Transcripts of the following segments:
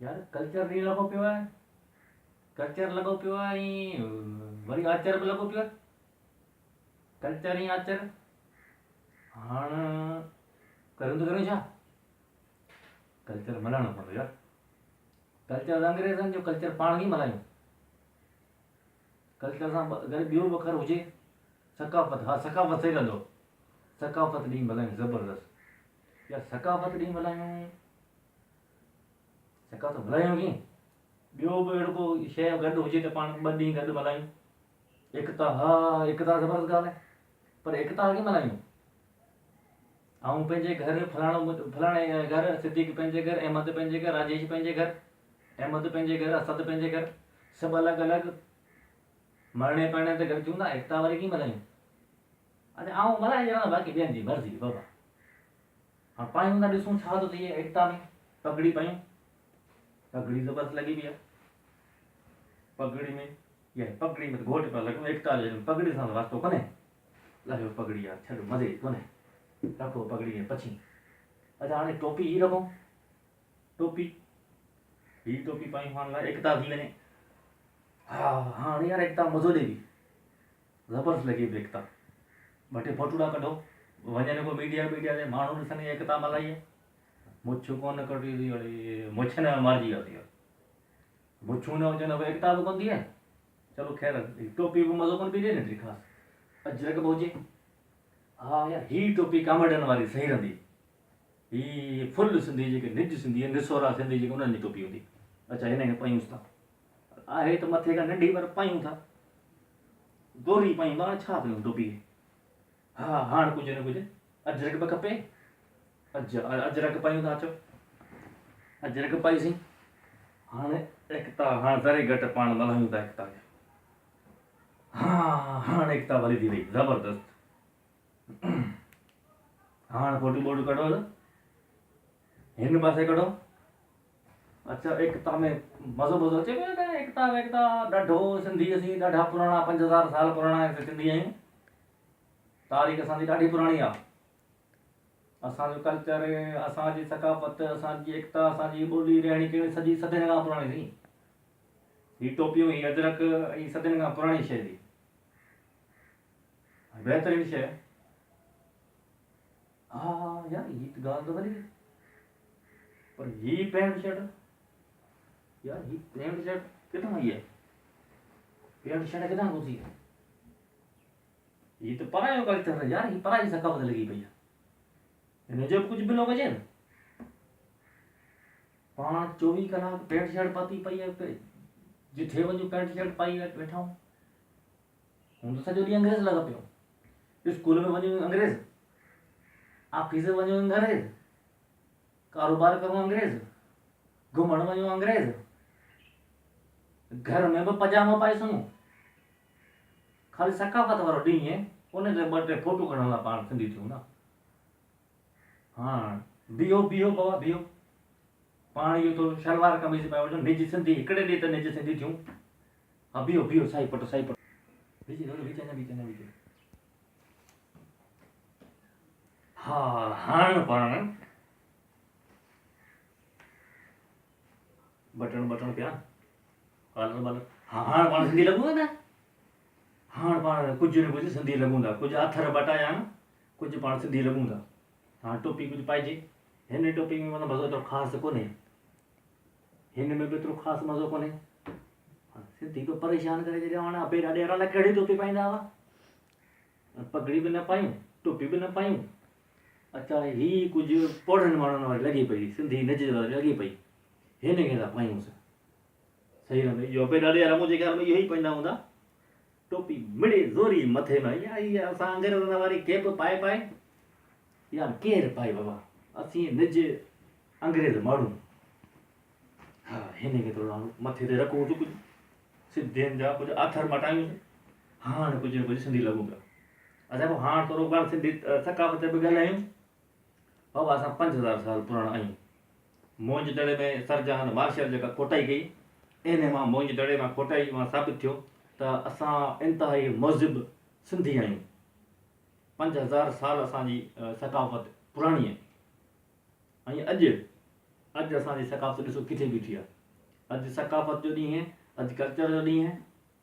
यार कल्चर नहीं लॻो पियो आहे। कल्चर लॻो पियो आहे ऐं वरी आचर बि लॻो पियो आहे। कल्चर ऐं आचर हाणे करूं त करूं छा? कल्चर मल्हाइणो पवंदो यार। कल्चर अंग्रेज़नि जो कल्चर पाण कीअं मल्हायूं? कल्चर सां गॾु ॿियो बि खर हुजे। सकाफ़त, हा सकाफ़त सही रहंदो। सकाफ़त ॾींहुं मल्हायूं ज़बरदस्त। यार सकाफ़त ॾींहुं मल्हायूं। सकाफ़त मल्हायूं कीअं? ॿियो बि अहिड़ो को शइ गॾु हुजे त पाण ॿ ॾींहं गॾु मल्हायूं। एकता, हा एकता ज़बरदस्त ॻाल्हि आहे। पर एकता कीअं मल्हायूं? ऐं पंहिंजे घर फलाणे घर, सिद्दीक़ पंहिंजे घर, अहमद पंहिंजे घर, राजेश पंहिंजे घर, अहमद पंहिंजे घर, असद पंहिंजे घर, सभु अलॻि अलॻि मरणे पढ़ने ते गॾु थियूं था। एकता वरी कीअं मल्हायूं? अरे आउं मल्हाए ॼणा, बाक़ी ॿियनि जी मर्ज़ी बाबा। हाणे पायूं था, ॾिसूं छा थो थिए एकता में। पगड़ी पायूं, पगड़ी ज़बरदस्त लॻी बि आहे। पगड़ी में इहा पगड़ी में घोट पिया लॻूं, एकता जो पगड़ी सां वास्तो कोन्हे। लॻियो पगड़ी आहे, छॾ मज़े कोन्हे, रखो पगड़ी में पछी। अच्छा हाणे टोपी ही रखो, टोपी ही टोपी पायूं, हाणे लाइ एकता थी वञे। हा हाणे यार एकता मज़ो ॾे बि, ज़बरदस्त लॻे पई एकता। ॿ टे फोटूड़ा कढो, वञनि को मीडिया ते माण्हू ॾिसनि एकता मल्हाई आहे। मुछ कोन कटी थी, वरी मुछ न मारिजी वियासीं। मुछूं न हुजनि अब एकता बि कोन थी आहे। चलो ख़ैर, टोपी बि मज़ो कोन पई ॾिए न एतिरी ख़ासि। अजरक बि हुजे। हा यार ही टोपी कामड़नि वारी सही रहंदी। ही फुल सिंधी जेके निज सिंधी निसोरा सिंधी जेके उन्हनि जी टोपी हूंदी। अच्छा हिन खे पायूंसि था, आहे त मथे खां नंढी पर पायूं था। गोरी पायूं था, हाणे छा कयूं टोपी खे? हा हाणे कुझु न कुझु अजरक बि खपे। अजरक पायूं था, अचो अजरक पाईसीं। हाणे एकता, हाणे ज़रे घटि पाण मल्हायूं था एकता खे। हा हाणे एकता वरी थी वई ज़बरदस्त। हाणे फोटू बोटू कढो त हिन पासे कढो। अच्छा एकता में मज़ो मज़ो अचे पियो न। एकता वेकता ॾाढो सिंधी, असीं ॾाढा पुराणा 5000 साल पुराणा सिंधी आहियूं। तारीख़ असांजी ॾाढी पुराणी आहे। असांजो कल्चर, असांजी सकाफ़त, असांजी एकता, असांजी ॿोली रहणी कहणी सॼी सदियुनि खां पुराणी थी। ही टोपियूं, ही अजरक, ही सदियुनि खां पुराणी शइ थी, बहितरीनु शइ। हा यार ही त ॻाल्हि त वरी, पर ही पैंट शर्ट, यार ही पैंट शर्ट किथां आई आहे? पैंट शर्ट किथां घुसी आहे? ही त परायो कल्चर है यार, ही पराई सकाफ़त लॻी पई आहे। हिन जो बि कुझु बिलो कजे न। पाण 24 कलाक पैंट शर्ट पाती पई आहे, जिथे वञूं पैंट शर्ट पाई वेठा आहियूं। हूं त सॼो ॾींहुं अंग्रेज़ लॻा पियो। स्कूल में वञूं अंग्रेज़, ऑफिस वञूं अंग्रेज़, कारोबार करूं अंग्रेज़, घुमण वञूं अंग्रेज़, घर में बि पजामो पाए सघूं। खाली सकाफ़त वारो ॾींहुं आहे, उन ते 2-3 फोटू कढण लाइ पाण सिंधी थियूं न। हाँ बीहो बीहो बाबा बीहो। पाण इहो थोरो शलवार कमीज़ पाए वठो, निज सिंधी, हिकिड़े ॾींहं त निज सिंधी थियूं। हा बीहो बीहो, साई पटो साई पटो, विझी विच न विझ। हा हाणे पाण बटण बटण पिया, कॉलर वालर, हा हाणे पाण सिंधी लॻूं था न। हाणे पाण कुझु न कुझु सिंधी लॻूं था, कुझु अथर बटाया आहिनि, कुझु पाण सिंधी लॻूं था। हाणे टोपी कुझु पाइजे। हिन टोपी में मतिलबु मज़ो एतिरो ख़ासि कोन्हे, हिन में बि एतिरो ख़ासि मज़ो कोन्हे। सिंधी को परेशान करे छॾियो। हाणे अबे ॾाॾे अहिड़ा कहिड़ी टोपी पाईंदा हुआ, पगड़ी बि न पायूं, टोपी बि न पायूं। अच्छा ही कुझु पोड़नि माण्हुनि वारी लॻी पई, सिंधी निज वारी लॻी पई, हिन खे था पायूंसि। सही रहंदो इहो। अबे ॾाॾे वारा मुंहिंजे ख़्याल में इहो ई पाईंदा हूंदा, टोपी मिड़े ज़ोरी मथे में। या इहा असां अंग्रेज़नि वारी केप पाए पाए, यार केरु पाए बाबा, असीं निज अंग्रेज़ माण्हू। हा हिन खे थोरो मथे ते रखूं त कुझु सिंधियुनि जा कुझु आथर मटायूं। हाणे कुझु न कुझु सिंधी लॻूं पिया। अच्छा पोइ हाणे थोरो पाण सिंधी सकाफ़त बि ॻाल्हायूं। बाबा असां 5000 साल पुराणा आहियूं। मोंज दड़े में सरजहान मार्शल जेका खोटाई कई, इन मां मोंज दड़े मां खोटाई मां साबित थियो त असां इंतिहाई मज़हब सिंधी आहियूं। 5000 साल असांजी सकाफ़त पुराणी आहे। ऐं अॼु अॼु असांजी सकाफ़त ॾिसो किथे बीठी आहे। अॼु सकाफ़त जो ॾींहुं आहे, अॼु कल्चर जो ॾींहुं आहे,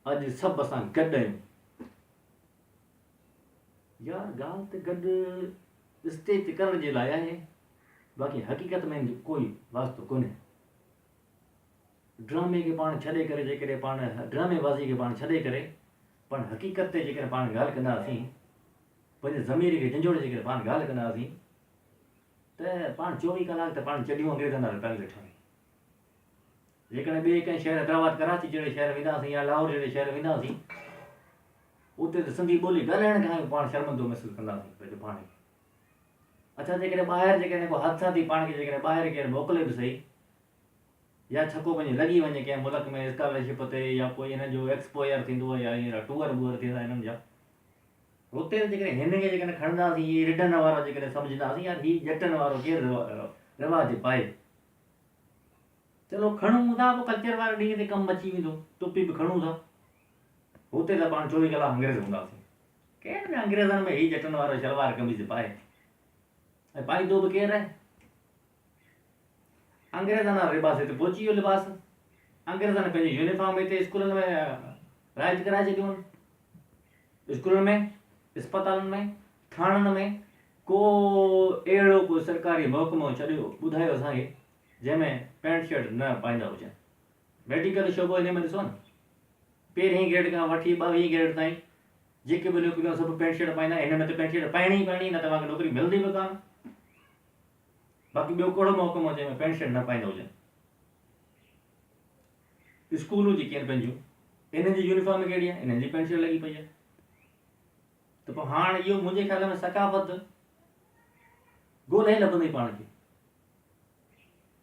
अॼु सभु असां गॾु आहियूं। यार ॻाल्हि त गॾु स्टेज करण जे लाइ आहे, बाक़ी हक़ीक़त में कोई वास्तो कोन्हे। ड्रामे खे पाण छॾे करे जेकॾहिं पाण ड्रामेबाज़ी खे पाण छॾे करे पाण हक़ीक़त ते जेकॾहिं पाण ॻाल्हि कंदासीं, पंहिंजे ज़मीर खे झंझोड़े जेकॾहिं पाण ॻाल्हि कंदासीं, त पाण 24 कलाक त पाण चॾियूं अंग्रेज़नि वारे पैलेस वेठा आहियूं। जेकॾहिं ॿिए कंहिं शहर हैदराबाद कराची जहिड़े शहर वेंदासीं या लाहौर जहिड़े शहर वेंदासीं, उते त सिंधी ॿोली ॻाल्हाइण खां पाण शर्मंदो महसूसु कंदासीं पंहिंजो पाण खे। अच्छा, जेकॾहिं ॿाहिरि जेकॾहिं को हादसा थी पाण खे जेकॾहिं ॿाहिरि केरु मोकिले बि सही, या छको पंहिंजे लॻी वञे कंहिं मुल्क में स्कॉलरशिप ते, या कोई हिन जो एक्सपोयर थींदो आहे, या हींअर टूअर वूअर थींदा हिननि जा, हुते जेकॾहिं हिन खे जेकॾहिं खणंदासीं, हीअ रिढनि वारा जेकॾहिं सम्झंदासीं, यार हीअ ॼटनि वारो केरु रिवाज पाए, चलो खणूं था, पोइ कल्चर वारे ॾींहं ते कमु अची वेंदो, टोपी बि खणूं था। हुते त पाण 24 कलाक अंग्रेज़ हूंदासीं। केरु अंग्रेज़नि में हीअ ॼटनि वारो शलवार कमीज़ पाए, ऐं पाईंदो बि केरु आहे? अंग्रेज़नि वारो लिबास हिते पहुची वियो लिबास। अंग्रेज़नि पंहिंजी यूनिफॉर्म हिते स्कूलनि में राइज कराए छॾियूं आहिनि। स्कूलनि में, अस्पतालनि में, थाणनि में को अहिड़ो को सरकारी महकमो छॾियो ॿुधायो असांखे जंहिंमें पैंट शर्ट न पाईंदा हुजनि। मेडिकल शोबो हिन में ॾिसो न, पहिरीं ग्रेड खां वठी 22 ग्रेड ताईं जेके बि नौकरियूं सभु पैंट शर्ट पाईंदा। हिन में त पैंट शर्ट पाइणी ई पाइणी, न त तव्हांखे नौकिरी मिलंदी बि कान। बाक़ी ॿियो कहिड़ो महकमो जंहिंमें पैंट शर्ट न पाईंदा हुजनि। स्कूलूं जेके आहिनि पंहिंजूं, इन्हनि जी यूनिफॉर्म कहिड़ी आहे? इन्हनि जी पैंट शर्ट लॻी पई आहे। त पोइ हाणे इहो मुंहिंजे ख़्याल में सकाफ़त ॻोल्हे लभंदी पाण खे।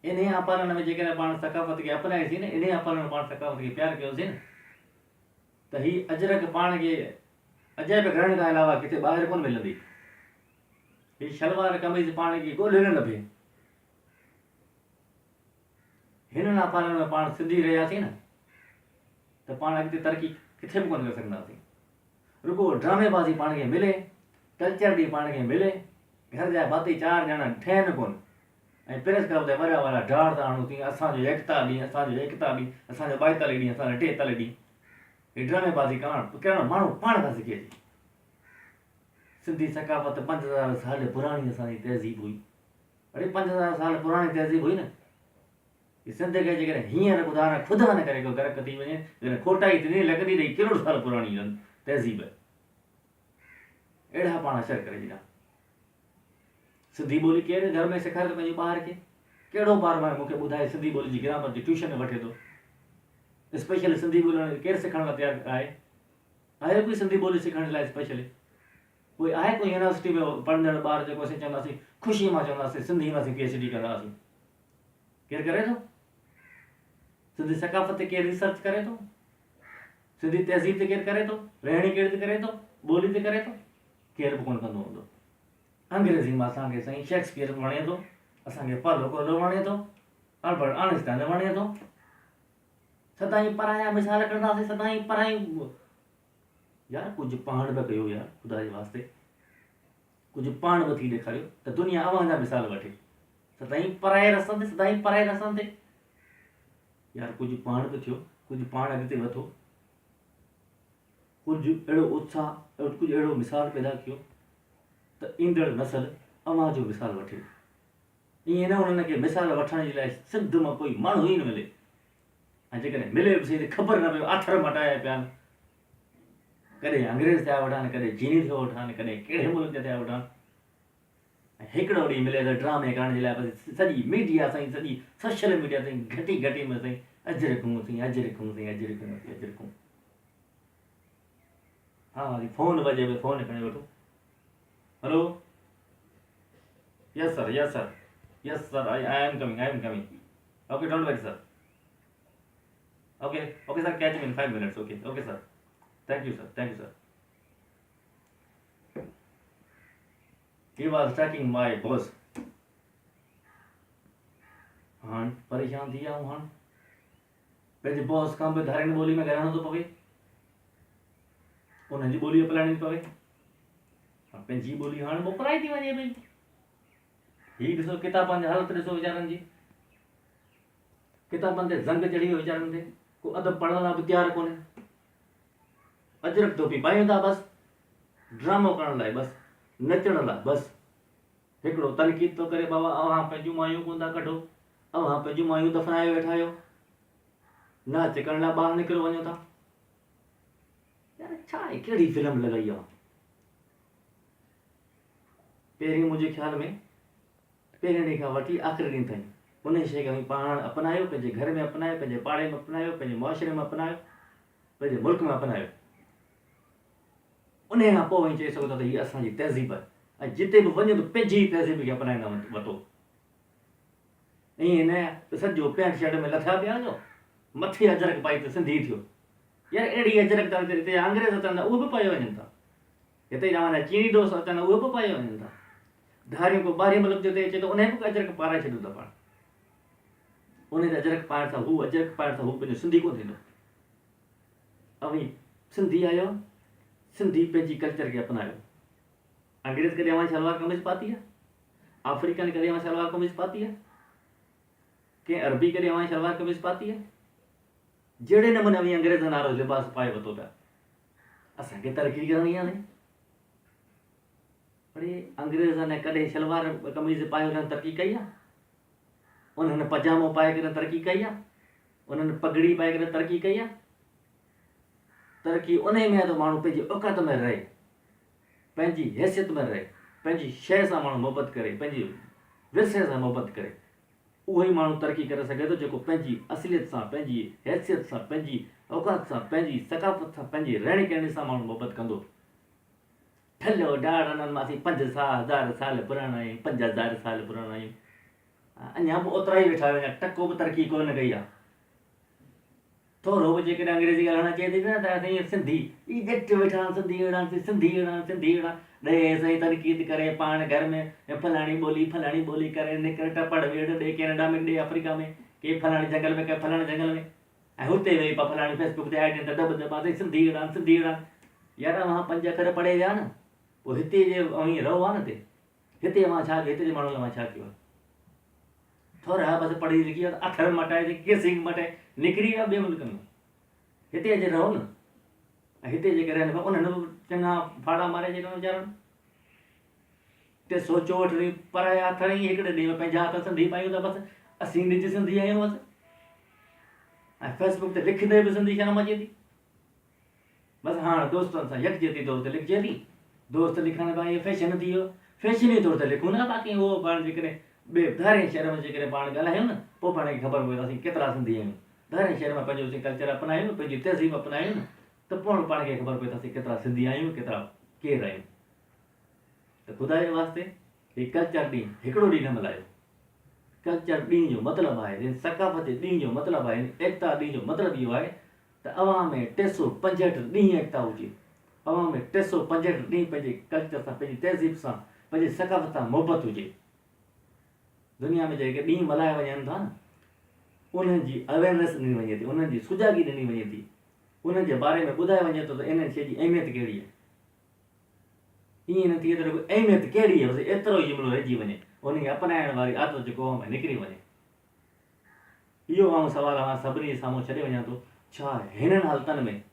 इन आपालन में जेकॾहिं पाण सकाफ़त खे अपनाईसीं न, इन आपालन में पाण सकाफ़त खे प्यारु कयोसीं न, त हीअ अजरक पाण खे अजाइब घरनि खां अलावा किथे ॿाहिरि कोन मिलंदी। हीअ शलवार कमीज़ पाण खे ॻोल्हे न लभे। हिननि आपालन में पाण सिंधी रहियासीं न, त पाण अॻिते तरक़ी किथे बि कोन करे सघंदासीं। रुगो ड्रामेबाज़ी पाण खे मिले, कल्चर ॾींहुं पाण खे मिले, घर जा भाती 4 ॼणा ठहनि कोन, ऐं प्रेस क्लब ते वॾा वॾा ढाड़ था हणूं, तीअं असांजो एकता ॾींहुं, असांजो एकता ॾींहुं, असांजो 42 ॾींहुं, असांजो 43 ॾींहुं। हीअ ड्रामेबाज़ी करणु माण्हू पाण खां सिखे थी। सिंधी सकाफ़त 5000 साल पुराणी असांजी तहज़ीब हुई। अड़े 5000 साल पुराणी तहज़ीब हुई न। सिंध खे जेकॾहिं हींअर ॿुधाइण ख़ुदि वञ करे को गरक थी वञे, जॾहिं खोटाई थींदी लॻंदी रही करोड़ साल पुराणी तहज़ीब। अहिड़ा पाण असर करे ॾिना। सिंधी ॿोली केरु घर में सेखारे थो पंहिंजे ॿार खे? कहिड़ो ॿार मूंखे ॿुधाए सिंधी ॿोली जी ग्रामर जी ट्यूशन वठे थो? स्पेशल सिंधी ॿोली केरु सिखण लाइ तयारु आहे कोई सिंधी ॿोली सिखण लाइ स्पेशली? कोई आहे कोई यूनिवर्सिटी में पढ़ंदड़ ॿार जेको असीं चवंदासीं ख़ुशी मां चवंदासीं सिंधी में असीं PhD कंदासीं? केरु करे थो? सिंधी सकाफ़त ते केरु रिसर्च करे थो? सिंधी तहज़ीब ते केरु करे थो? रहणी केरु ते करे थो? ॿोली ते करे थो? केरु बि कोन कंदो हूंदो। अंग्रेज़ी में असांखे साईं शेक्सपियर वणे थो, असांखे पालो कोलो वणे थो, अल्बर्ट आइंस्टाइन वणे थो। सदाईं पराया मिसाल कढंदासीं, सदाईं परायूं। यार कुझु पाण बि कयो यार, ख़ुदा जे वास्ते कुझु पाण बि थी ॾेखारियो त दुनिया अव्हां मिसाल वठे। सदाईं पराए रस्तनि ते, सदाईं पराए रस्तनि ते। यार कुझु पाण बि थियो, कुझु पाण अॻिते वधो, कुझु अहिड़ो उत्साह, कुझु अहिड़ो मिसाल पैदा कयो त ईंदड़ नसल अव्हां जो मिसाल वठे। ईअं न उन्हनि खे मिसाल वठण जे लाइ सिंध मां कोई माण्हू ई न मिले, ऐं जेकॾहिं मिले बि सही त ख़बर न पए आथर मटाया पिया आहिनि। कॾहिं अंग्रेज़ थिया वठा आहिनि, कॾहिं चीनी थियो वठा आहिनि, कॾहिं कहिड़े मुल्क जा थिया वठा आहिनि। ऐं हिकिड़ो ॾींहुं मिले त ड्रामे करण जे लाइ सॼी मीडिया साईं, सॼी सोशल मीडिया साईं घटी घटी में साईं अजरकूं साईं, अजरकूं साईं, अजरकूं अजरकूं। हा फोन बजे पई, फोन खणी वठो। Hello, yes sir, yes sir, yes sir, I am coming, I am coming. Okay, don't worry sir. Okay okay sir, catch me in 5 minutes। Okay okay sir, thank you sir, thank you sir. He was tracking my boss। हाँ परेशान थी विया हूँ। हाँ पंहिंजे boss खां बि धारियुनि ॿोली में ॻाल्हाइणो थो पवे, उन्हनि जी ॿोली अपनाइणी थी पवे। पंहिंजी ॿोली हाणे मोकिलाए थी वञे पई। हीअ ॾिसो किताबनि जी हालत ॾिसो वीचारनि जी। किताबनि ते ज़ंग चढ़ी वियो वीचारनि ते, को अदब पढ़ण लाइ बि तयारु कोन्हे। अजरक टोपी पायूं था बसि ड्रामो करण लाइ, बसि नचण लाइ, बसि हिकिड़ो तनक़ीद थो करे, बाबा अव्हां पंहिंजूं मायूं कोन था कढो, अव्हां पंहिंजूं मायूं दफ़नाए वेठा आहियो, नाच करण लाइ ॿाहिरि निकिरो वञो था। यार छा आहे, कहिड़ी फिल्म लॻाई आहे? पहिरीं मुंहिंजे ख़्याल में पहिरें ॾींहं खां वठी आख़िरी ॾींहं ताईं उन शइ खे पाण अपनायो, पंहिंजे घर में अपनायो, पंहिंजे पाड़े में अपनायो, पंहिंजे मुआशिरे में अपनायो, पंहिंजे मुल्क में अपनायो। उन खां पोइ वञी चई सघो था त हीअ असांजी तहज़ीब आहे, ऐं जिते बि वञो त पंहिंजी तहज़ीब खे अपनाईंदा वठो। ईअं न सॼो पैंट शर्ट में लथा पिया वञो, मथे अजरक पाई त सिंधी थियो। यार अहिड़ी अजरक त हिते अंग्रेज़ अचनि था उहे बि पाए वञनि था, हिते चवंदा चीनी डोस अचनि उहे बि पाए वञनि था। धारियूं को ॿाहिरि मुल्क जो अचे त उन बि अजरक पाराए छॾियो था पाण। उन ते अजरक पाइण सां हू अजरक पाइण सां हू पंहिंजो सिंधी कोन थींदो। अवी सिंधी आहियो, सिंधी पंहिंजी कल्चर खे अपनायो। अंग्रेज़ कॾहिं अव्हां सलवार कमीज़ पाती आहे? अफ्रीकन कॾहिं अव्हां सलवार कमीज़ पाती आहे? कंहिं अरबी कॾहिं अव्हां सलवार कमीज़ पाती आहे? जहिड़े नमूने अवी अंग्रेज़ नारो लिबास पाए वरितो पिया। असांखे तरक़ी करणी आहे। अड़े अंग्रेज़नि कॾहिं सलवार कमीज़ पाए उन्हनि तरक़ी कई आहे? उन्हनि पजामो पाए करे तरक़ी कई आहे? उन्हनि पगड़ी पाए करे तरक़ी कई आहे? तरक़ी उन में आहे त माण्हू पंहिंजी औकात में रहे, पंहिंजी हैसियत में रहे, पंहिंजी शइ सां माण्हू मोहबत करे, पंहिंजी विरसे सां मोहबत करे। उहो ई माण्हू तरक़ी करे सघे थो जेको पंहिंजी असलियत सां, पंहिंजी हैसियत सां, पंहिंजी औकात सां, पंहिंजी सकाफ़त सां, पंहिंजी रहणी कहणी सां माण्हू मोहबत कंदो। ठल्लो डाढ़ उन्हनि मां असीं 5000 साल पुराणा आहियूं, 5000 साल पुराणा आहियूं, अञा बि ओतिरा ई वेठा आहियूं, टको बि तरक़ी कोन कई आहे। थोरो बि जेकॾहिं अंग्रेज़ी ॻाल्हाइण अचे थी न त असां सिंधी ई ॼट वेठा आहियूं, सिंधी अहिड़ा सिंधी अहिड़ा सिंधी अहिड़ा ॾे साईं तनक़ीद करे पाण घर में फलाणी ॿोली करे निकिर टपड़ वेड़ ॾे कैनेडा में, ॾे अफ्रीका में, के फलाणे जंगल में, के फलाणे जंगल में, ऐं हुते वेही पिया फलाणी फेसबुक ते आइडियूं त दॿ दॿा असां सिंधी अहिड़ा सिंधी अहिड़ा। यार अव्हां 5 अखर पढ़े विया न, पोइ हिते जे ईअं रहो आहे न, हिते अव्हां छा कयो, हिते जे माण्हू अव्हां छा कयो? थोरा बसि पढ़ी लिखी आहे अखर मटाए केसिंग मटाए निकिरी विया ॿिए मुल्कनि में। हिते अचे रहो न, ऐं हिते जेके रहनि पिया उन्हनि बि चङा फाड़ा मारे छॾिया वीचारनि। 364 ॾींहं पराया हथ ई हिकिड़े ॾींहं में पंहिंजा हथ सिंधी पायूं था, बसि असीं निज सिंधी आहियूं बसि, ऐं फेसबुक ते लिखंदे बि सिंधी शर्म अचे थी। बसि हाणे दोस्तनि सां यकजहती तौर ते लिखिजे थी, दोस्त लिखण भाई फैशन थी वियो, फैशनी तौर ते लिखूं न, बाक़ी उहो पाण जेकॾहिं ॿिए धारे शहर में जेकॾहिं पाण ॻाल्हायूं न, पोइ पाण खे ख़बर पए त असीं केतिरा सिंधी आहियूं। धारे शहर में पंहिंजो असीं कल्चर अपनायूं न, पंहिंजी तहज़ीब अपनायूं न, त पोइ पाण खे ख़बर पए त असीं केतिरा सिंधी आहियूं, केतिरा केरु आहियूं। त ख़ुदा जे वास्ते हीउ कल्चर ॾींहुं हिकिड़ो ॾींहुं न मल्हायो। कल्चर ॾींहं जो मतिलबु आहे, सकाफ़त ॾींहं जो मतिलबु आहे, एकता ॾींहं जो मतिलबु इहो आहे त अव्हां में 365 ॾींहं एकता हुजे, अव्हां में 365 ॾींहं पंहिंजे कल्चर सां, पंहिंजी तहज़ीब सां, पंहिंजी सकाफ़त सां मोहबत हुजे। दुनिया में जेके ॾींहं मल्हाए वञनि था न, उन्हनि जी अवेयरनेस ॾिनी वञे थी, उन्हनि जी सुजाॻी ॾिनी वञे थी, उन्हनि जे बारे में ॿुधाए वञे थो त इन शइ जी अहमियत कहिड़ी आहे। ईअं न थिए त अहमियत कहिड़ी आहे, बसि एतिरो ई जुमिलो रहिजी वञे, उनखे अपनाइण वारी आदत जेको आहे निकिरी वञे। इहो आउं सुवालु अव्हां सभिनी जे साम्हूं छॾे वञा थो, छा हिननि हालतनि में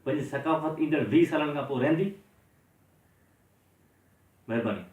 पंहिंजी सकाफ़त ईंदड़ 20 सालनि खां पोइ रहंदी? महिरबानी।